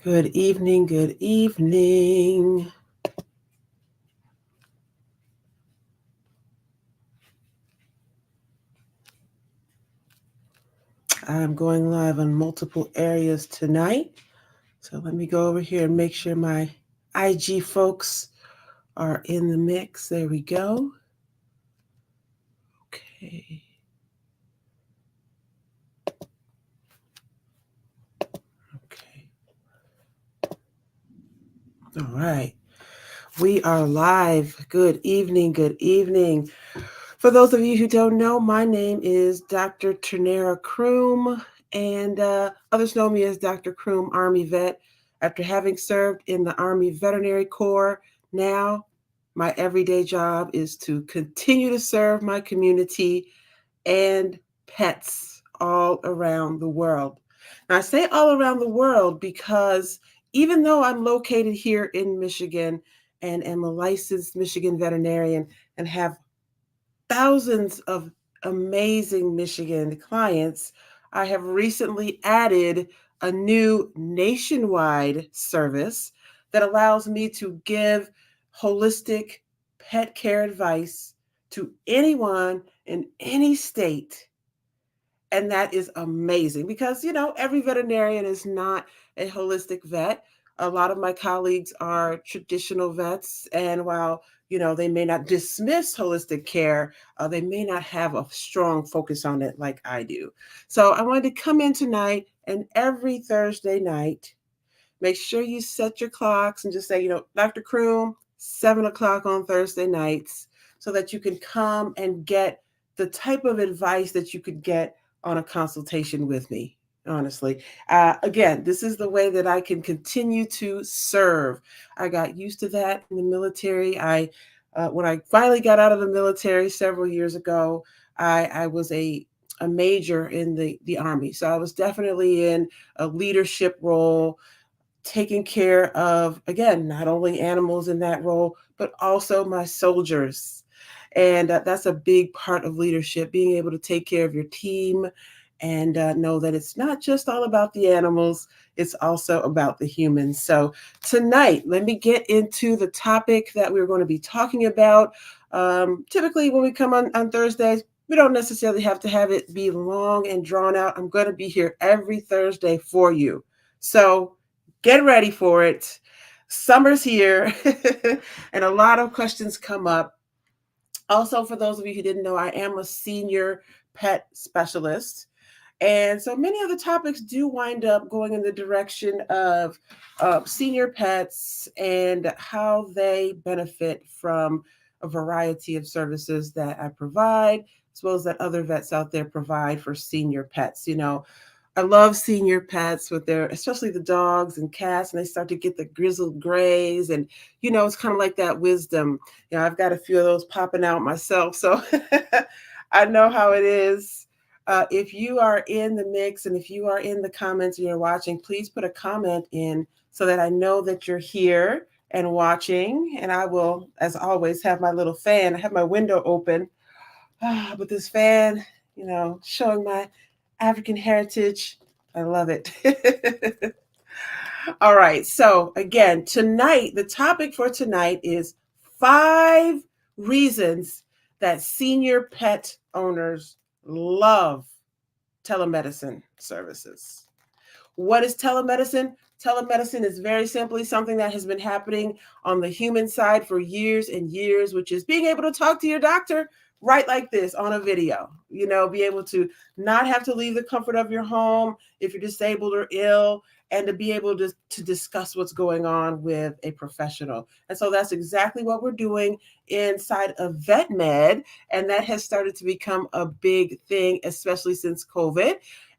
Good evening. Good evening. I'm going live on multiple areas tonight. So let me go over here and make sure my IG folks are in the mix. There we go. Okay. Okay. All right. We are live. Good evening. Good evening. For those of you who don't know, my name is Dr. Turnera Croom, and others know me as Dr. Croom, Army vet. After having served in the Army Veterinary Corps, now my everyday job is to continue to serve my community and pets all around the world. Now, I say all around the world because even though I'm located here in Michigan and am a licensed Michigan veterinarian and have thousands of amazing Michigan clients, I have recently added a new nationwide service that allows me to give holistic pet care advice to anyone in any state. And that is amazing because, every veterinarian is not a holistic vet. A lot of my colleagues are traditional vets. And while, they may not dismiss holistic care, they may not have a strong focus on it like I do. So I wanted to come in tonight and every Thursday night, make sure you set your clocks and just say, Dr. Croom, 7 o'clock on Thursday nights, so that you can come and get the type of advice that you could get on a consultation with me. Honestly, again, this is the way that I can continue to serve. I got used to that in the military. When I finally got out of the military several years ago, I was a major in the Army. So I was definitely in a leadership role, taking care of, again, not only animals in that role, but also my soldiers. And that's a big part of leadership, being able to take care of your team and know that it's not just all about the animals, it's also about the humans. So tonight, let me get into the topic that we're going to be talking about. Typically, when we come on Thursdays, we don't necessarily have to have it be long and drawn out. I'm going to be here every Thursday for you. So get ready for it. Summer's here, and a lot of questions come up. Also, for those of you who didn't know, I am a senior pet specialist. And so many of the topics do wind up going in the direction of senior pets and how they benefit from a variety of services that I provide, as well as that other vets out there provide for senior pets. I love senior pets with their, especially the dogs and cats, and they start to get the grizzled grays. And, it's kind of like that wisdom. I've got a few of those popping out myself. So I know how it is. If you are in the mix and if you are in the comments and you're watching, please put a comment in so that I know that you're here and watching. And I will, as always, have my little fan. I have my window open, but this fan, showing my African heritage. I love it. All right. So, again, tonight, the topic for tonight is 5 reasons that senior pet owners love telemedicine services. What is telemedicine? Telemedicine is very simply something that has been happening on the human side for years and years, which is being able to talk to your doctor right like this on a video. Be able to not have to leave the comfort of your home if you're disabled or ill, and to be able to discuss what's going on with a professional. And so that's exactly what we're doing inside of VetMed. And that has started to become a big thing, especially since COVID.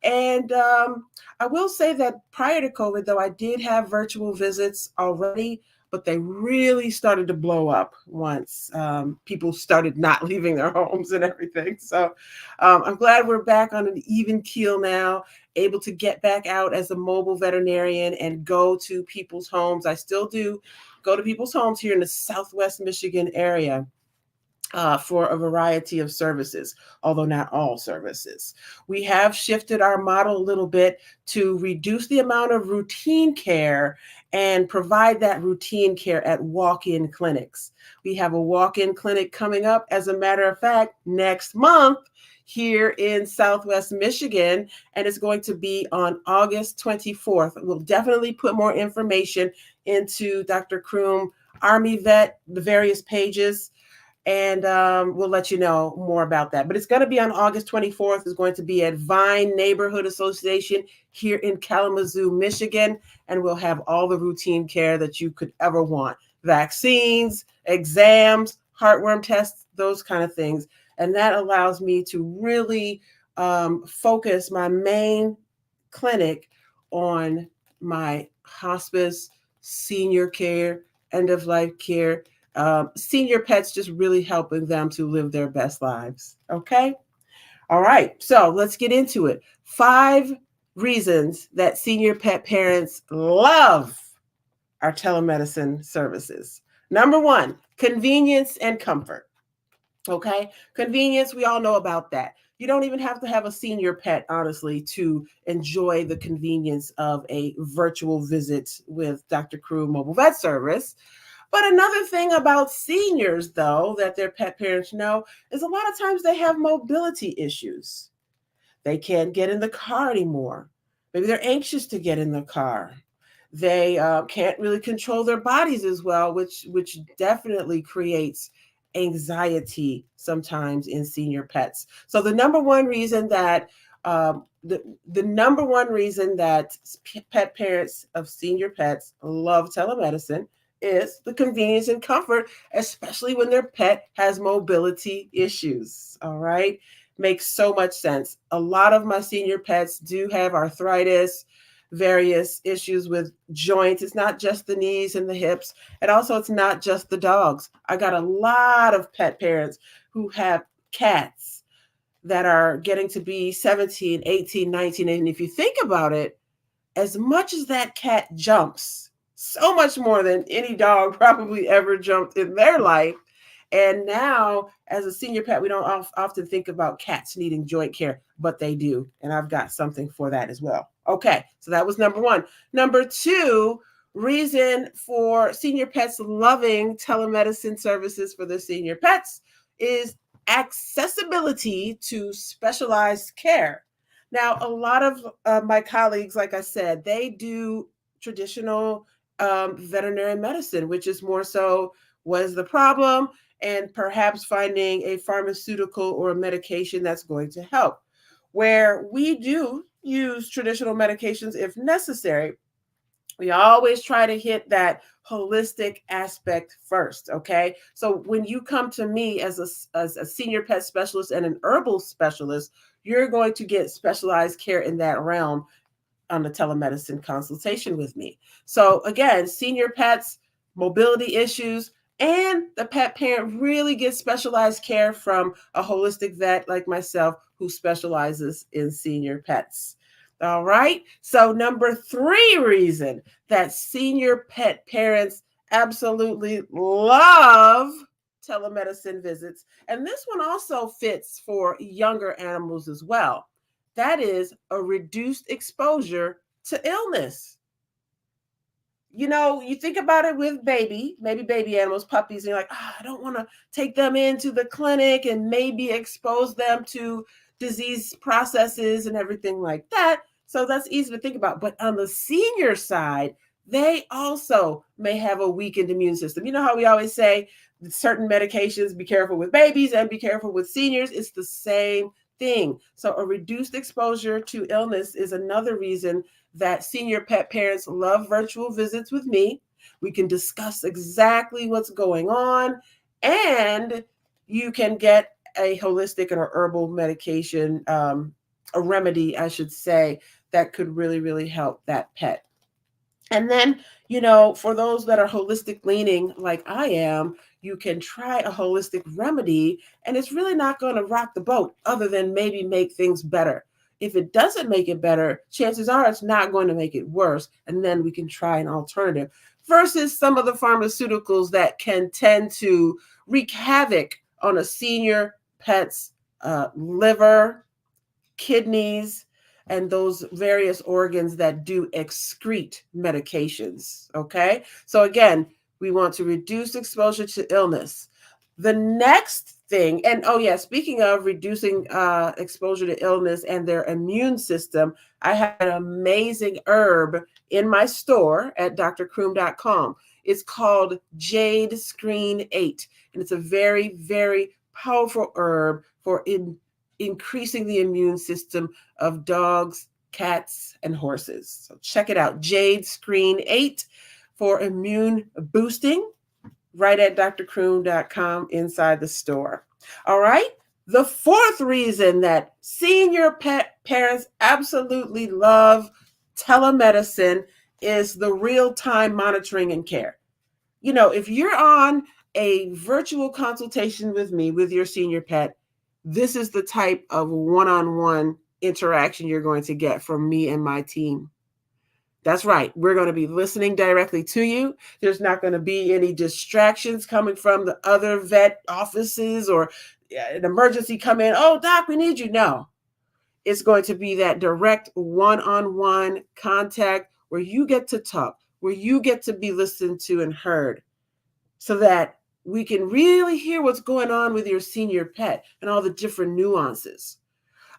And I will say that prior to COVID, though, I did have virtual visits already, but they really started to blow up once people started not leaving their homes and everything. So I'm glad we're back on an even keel now, able to get back out as a mobile veterinarian and go to people's homes. I still do go to people's homes here in the Southwest Michigan area. for a variety of services, although not all services. We have shifted our model a little bit to reduce the amount of routine care and provide that routine care at walk-in clinics. We have a walk-in clinic coming up, as a matter of fact, next month here in Southwest Michigan, and it's going to be on August 24th. We'll definitely put more information into Dr. Croom Army Vet, the various pages, and we'll let you know more about that. But it's going to be on August 24th. It's going to be at Vine Neighborhood Association here in Kalamazoo, Michigan, and we'll have all the routine care that you could ever want: vaccines, exams, heartworm tests, those kind of things. And that allows me to really focus my main clinic on my hospice, senior care, end of life care, senior pets, just really helping them to live their best lives. Okay. All right. So let's get into it. 5 reasons that senior pet parents love our telemedicine services. Number 1, convenience and comfort. Okay. Convenience, we all know about that. You don't even have to have a senior pet, honestly, to enjoy the convenience of a virtual visit with Dr. Crew Mobile Vet Service. But another thing about seniors, though, that their pet parents know is a lot of times they have mobility issues. They can't get in the car anymore. Maybe they're anxious to get in the car. They can't really control their bodies as well, which definitely creates anxiety sometimes in senior pets. So the number one reason that the number one reason that pet parents of senior pets love telemedicine is the convenience and comfort, especially when their pet has mobility issues. All right. Makes so much sense. A lot of my senior pets do have arthritis, various issues with joints. It's not just the knees and the hips. And also, it's not just the dogs. I got a lot of pet parents who have cats that are getting to be 17, 18, 19. And if you think about it, as much as that cat jumps, so much more than any dog probably ever jumped in their life. And now, as a senior pet, we don't often think about cats needing joint care, but they do. And I've got something for that as well. Okay, so that was number 1. Number 2, reason for senior pets loving telemedicine services for their senior pets is accessibility to specialized care. Now, a lot of my colleagues, like I said, they do traditional veterinary medicine, which is more so what is the problem, and perhaps finding a pharmaceutical or a medication that's going to help. Where we do use traditional medications if necessary, we always try to hit that holistic aspect first. Okay. So when you come to me as a senior pet specialist and an herbal specialist, you're going to get specialized care in that realm on the telemedicine consultation with me. So again, senior pets, mobility issues, and the pet parent really gets specialized care from a holistic vet like myself who specializes in senior pets. All right. So number 3 reason that senior pet parents absolutely love telemedicine visits, and this one also fits for younger animals as well, that is a reduced exposure to illness. You know, you think about it with maybe baby animals, puppies, and you're like, I don't want to take them into the clinic and maybe expose them to disease processes and everything like that. So that's easy to think about. But on the senior side, they also may have a weakened immune system. You know how we always say certain medications, be careful with babies and be careful with seniors? It's the same thing. So a reduced exposure to illness is another reason that senior pet parents love virtual visits with me. We can discuss exactly what's going on, and you can get a holistic or herbal medication, a remedy, I should say, that could really, really help that pet. And then, you know, for those that are holistic leaning like I am, you can try a holistic remedy, and it's really not going to rock the boat other than maybe make things better. If it doesn't make it better, chances are it's not going to make it worse. And then we can try an alternative versus some of the pharmaceuticals that can tend to wreak havoc on a senior pet's liver, kidneys, and those various organs that do excrete medications. Okay. So again, we want to reduce exposure to illness. The next thing, and oh yeah, speaking of reducing exposure to illness and their immune system, I have an amazing herb in my store at drcroom.com. It's called Jade Screen 8, and it's a very, very powerful herb for increasing the immune system of dogs, cats, and horses. So check it out, Jade Screen 8 for immune boosting, right at drcroom.com inside the store. All right. The fourth reason that senior pet parents absolutely love telemedicine is the real-time monitoring and care. You know, if you're on a virtual consultation with me with your senior pet, this is the type of one-on-one interaction you're going to get from me and my team. That's right. We're going to be listening directly to you. There's not going to be any distractions coming from the other vet offices or an emergency come in. Oh, doc, we need you. No, it's going to be that direct one-on-one contact where you get to talk, where you get to be listened to and heard, so that we can really hear what's going on with your senior pet and all the different nuances.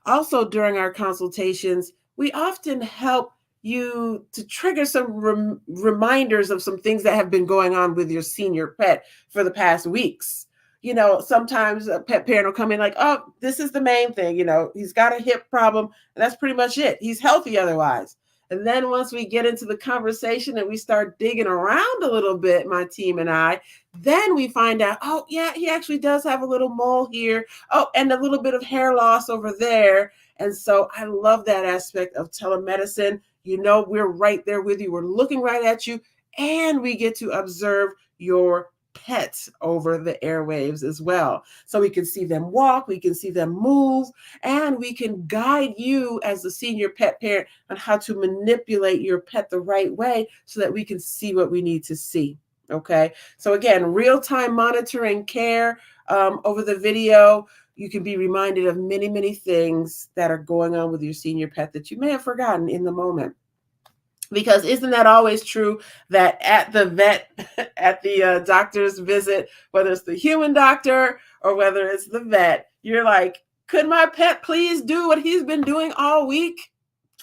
Also, during our consultations, we often help you to trigger some reminders of some things that have been going on with your senior pet for the past weeks. You know, sometimes a pet parent will come in like, oh, this is the main thing. You know, he's got a hip problem, and that's pretty much it. He's healthy otherwise. And then once we get into the conversation and we start digging around a little bit, my team and I, then we find out, oh, yeah, he actually does have a little mole here. Oh, and a little bit of hair loss over there. And so I love that aspect of telemedicine. You know, we're right there with you. We're looking right at you, and we get to observe your pets over the airwaves as well. So we can see them walk, we can see them move, and we can guide you as a senior pet parent on how to manipulate your pet the right way so that we can see what we need to see. Okay. So again, real-time monitoring care over the video. You can be reminded of many, many things that are going on with your senior pet that you may have forgotten in the moment. Because isn't that always true that at the vet, at the doctor's visit, whether it's the human doctor or whether it's the vet, you're like, could my pet please do what he's been doing all week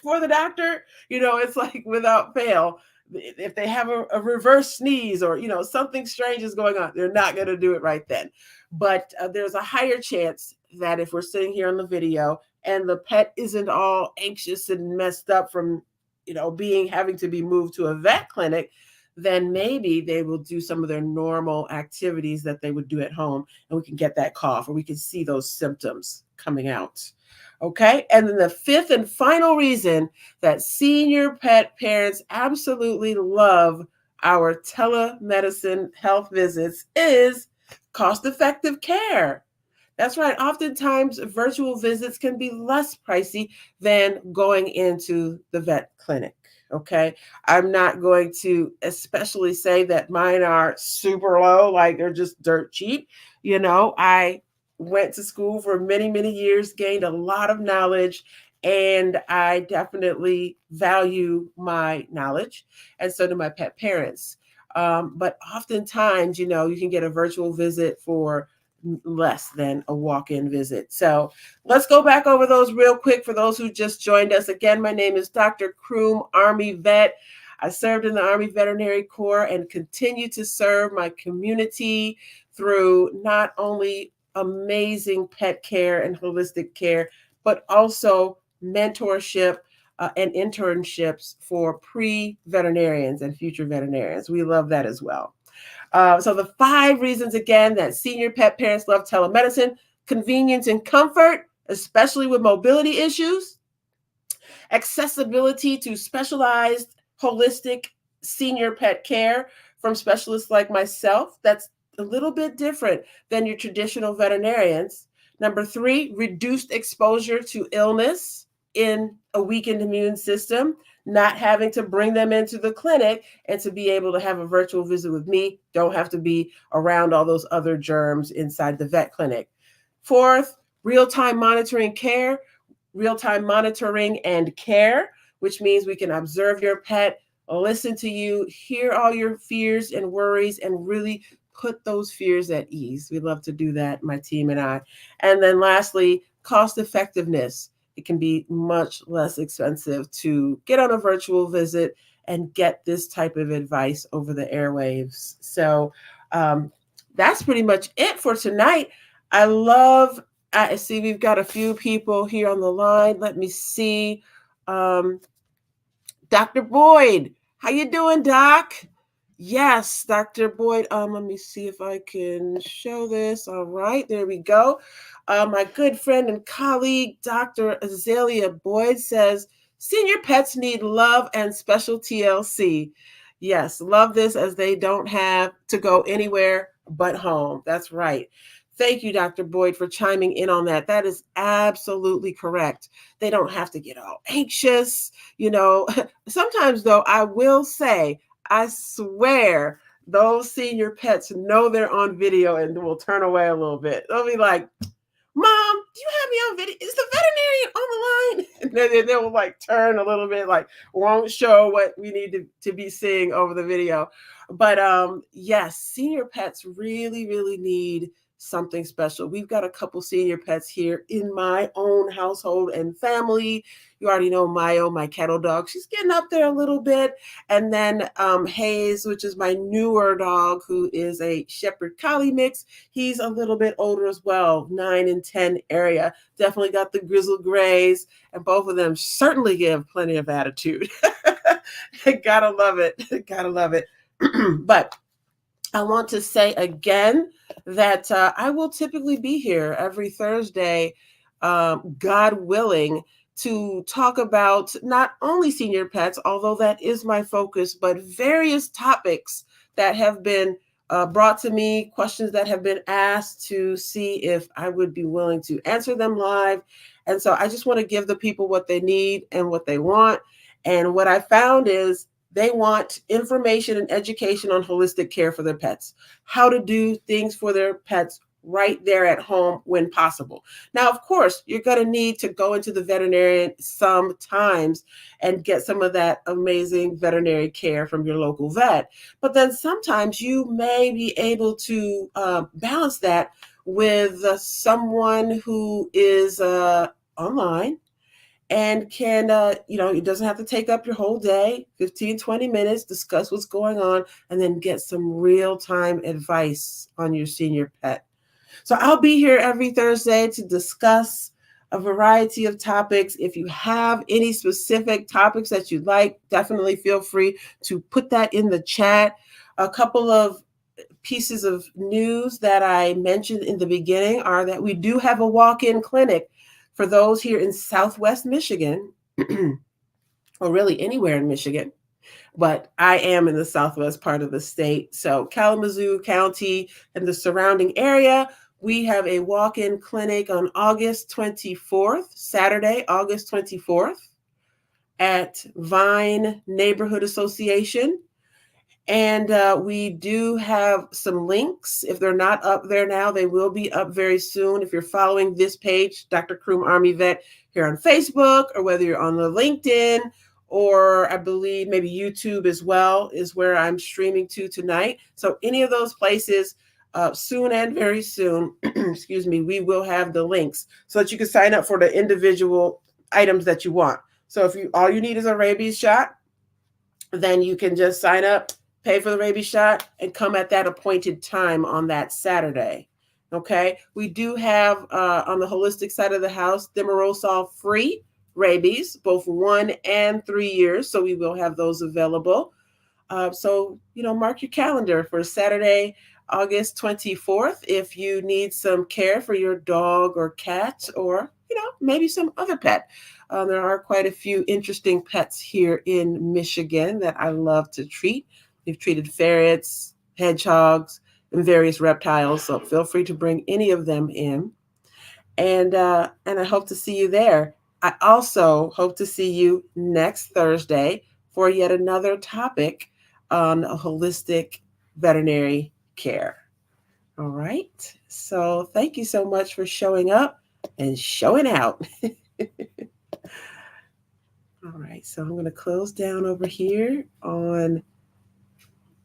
for the doctor? You know, it's like without fail. If they have a reverse sneeze or, you know, something strange is going on, they're not going to do it right then. But there's a higher chance that if we're sitting here on the video and the pet isn't all anxious and messed up from, you know, having to be moved to a vet clinic, then maybe they will do some of their normal activities that they would do at home, and we can get that cough or we can see those symptoms coming out. Okay. And then the fifth and final reason that senior pet parents absolutely love our telemedicine health visits is cost-effective care. That's right. Oftentimes, virtual visits can be less pricey than going into the vet clinic. Okay. I'm not going to especially say that mine are super low, like they're just dirt cheap. You know, I went to school for many, many years, gained a lot of knowledge, and I definitely value my knowledge. And so do my pet parents. But oftentimes, you know, you can get a virtual visit for less than a walk-in visit. So let's go back over those real quick for those who just joined us. Again, my name is Dr. Croom, Army vet. I served in the Army Veterinary Corps and continue to serve my community through not only amazing pet care and holistic care, but also mentorship and internships for pre-veterinarians and future veterinarians. We love that as well. So the 5 reasons, again, that senior pet parents love telemedicine: convenience and comfort, especially with mobility issues; accessibility to specialized holistic senior pet care from specialists like myself. That's a little bit different than your traditional veterinarians. Number 3, reduced exposure to illness in a weakened immune system. not having to bring them into the clinic and to be able to have a virtual visit with me. Don't have to be around all those other germs inside the vet clinic. Fourth, real-time monitoring care, real-time monitoring and care, which means we can observe your pet, listen to you, hear all your fears and worries, and really put those fears at ease. We love to do that, my team and I. And then lastly, cost effectiveness. It can be much less expensive to get on a virtual visit and get this type of advice over the airwaves. So that's pretty much it for tonight. I see we've got a few people here on the line. Let me see. Um, Dr. Boyd, how you doing, Doc? Yes, Dr. Boyd. Let me see if I can show this. All right, there we go. My good friend and colleague, Dr. Azalea Boyd, says senior pets need love and special TLC. Yes, love this as they don't have to go anywhere but home. That's right. Thank you, Dr. Boyd, for chiming in on that. That is absolutely correct. They don't have to get all anxious. Sometimes, though, I will say, I swear those senior pets know they're on video and will turn away a little bit. They'll be like, Mom, do you have me on video? Is the veterinarian on the line? And then they will like turn a little bit, like won't show what we need to be seeing over the video. But yes, senior pets really, really need something special. We've got a couple senior pets here in my own household and family. You already know Mayo, my kettle dog. She's getting up there a little bit. And then Hayes, which is my newer dog, who is a Shepherd Collie mix. He's a little bit older as well, 9 and 10 area. Definitely got the grizzled grays, and both of them certainly give plenty of attitude. Gotta love it. Gotta love it. But I want to say again that I will typically be here every Thursday, God willing, to talk about not only senior pets, although that is my focus, but various topics that have been brought to me, questions that have been asked, to see if I would be willing to answer them live. And so I just want to give the people what they need and what they want. And what I found is they want information and education on holistic care for their pets, how to do things for their pets right there at home when possible. Now, of course, you're going to need to go into the veterinarian sometimes and get some of that amazing veterinary care from your local vet. But then sometimes you may be able to balance that with someone who is online and can, it doesn't have to take up your whole day, 15, 20 minutes, discuss what's going on, and then get some real-time advice on your senior pet. So I'll be here every Thursday to discuss a variety of topics. If you have any specific topics that you'd like, definitely feel free to put that in the chat. A couple of pieces of news that I mentioned in the beginning are that we do have a walk-in clinic for those here in Southwest Michigan, or really anywhere in Michigan, but I am in the Southwest part of the state. So Kalamazoo County and the surrounding area, we have a walk-in clinic on August 24th, Saturday, August 24th, at Vine Neighborhood Association. And we do have some links. If they're not up there now, they will be up very soon. If you're following this page, Dr. Croom Army Vet, here on Facebook, or whether you're on the LinkedIn, or I believe maybe YouTube as well, is where I'm streaming to tonight. So any of those places, soon and very soon, excuse me, we will have the links so that you can sign up for the individual items that you want. So if all you need is a rabies shot, then you can just sign up, pay for the rabies shot, and come at that appointed time on that Saturday. Okay. We do have on the holistic side of the house, thimerosal free rabies, both 1 and 3 years. So we will have those available. So, mark your calendar for Saturday, August 24th. If you need some care for your dog or cat, or, maybe some other pet. There are quite a few interesting pets here in Michigan that I love to treat. We've treated ferrets, hedgehogs, and various reptiles. So feel free to bring any of them in. And I hope to see you there. I also hope to see you next Thursday for yet another topic on holistic veterinary care. All right. So thank you so much for showing up and showing out. All right. So I'm going to close down over here on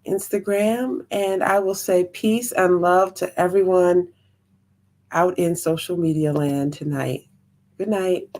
Instagram, and I will say peace and love to everyone out in social media land tonight. Good night.